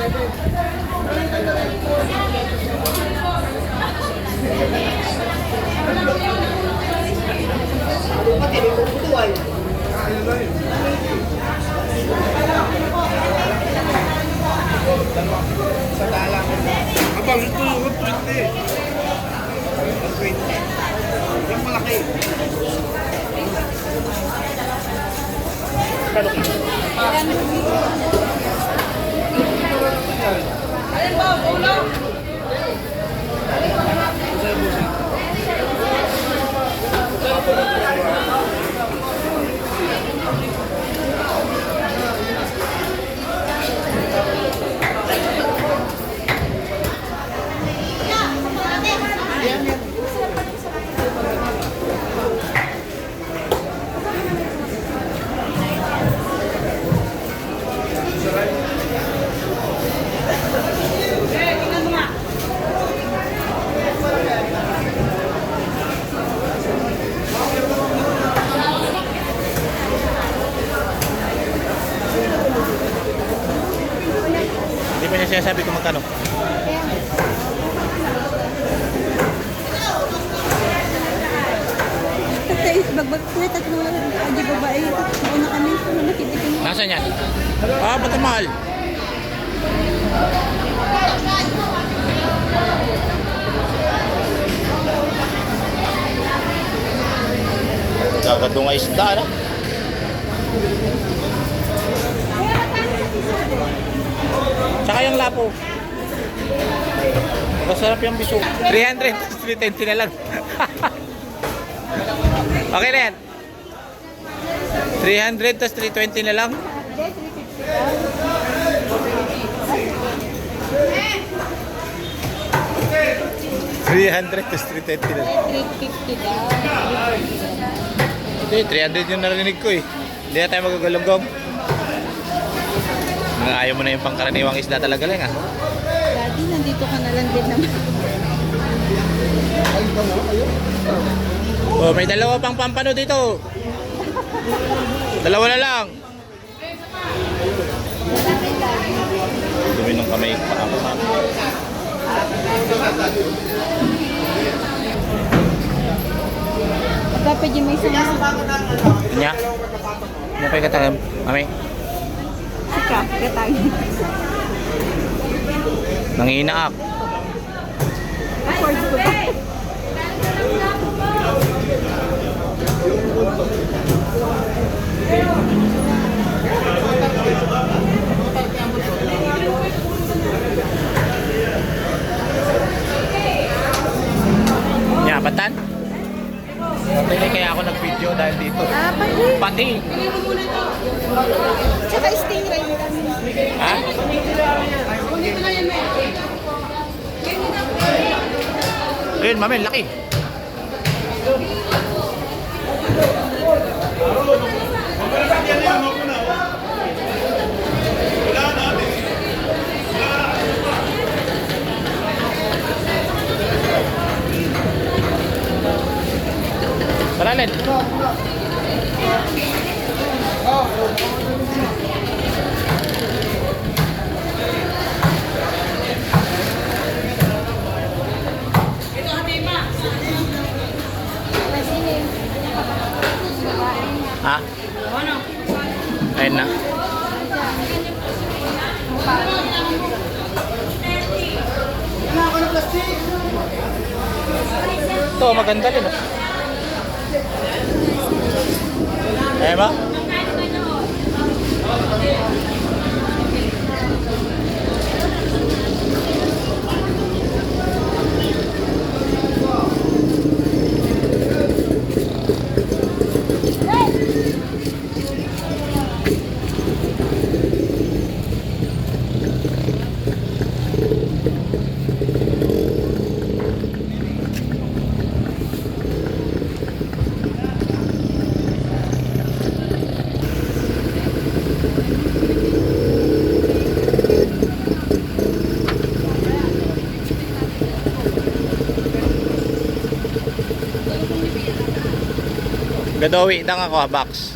Sa dalang. Abang ito yung 20. 20. Yung malaki. Alin ba? Ulo? Hindi pa niya sinasabi kung magkano. Bagbag na tatlo lang. Hindi babae. Una kami. Nakitikin mo. Nasaan yan? Ah, ba't ang mahal? Gagadong ay isda, ano? Tsaka yung lapo. Masarap yung biso. 300, 320 na lang. Okay na yan. 300 tas 320 na lang. 300 tas 320 na lang. 350 daw. Hindi, 300 yung narinig ko eh. Hindi na tayo magagalunggong. Ayaw mo na yung pangkaraniwang isda talaga lang ah. Daddy, nandito ka na lang din naman. Oh, may dalawa pang pampano dito. Dalawa na lang. Dumi ng kamay pa ako. Dapat yung may isang Nya. Nya pa ikatagam. Mami. sika. Katay. Nanginaak. Afford ko ba? Nya, batan? Hindi kaya ako nag-video dahil dito. Ah, pati. Pati. Tsaka stingray. Ha? Ayun, mami, laki. Paralel. Ha? Ayun na. Ito, maganda rin. Eh ba? Gadawi lang ako, box.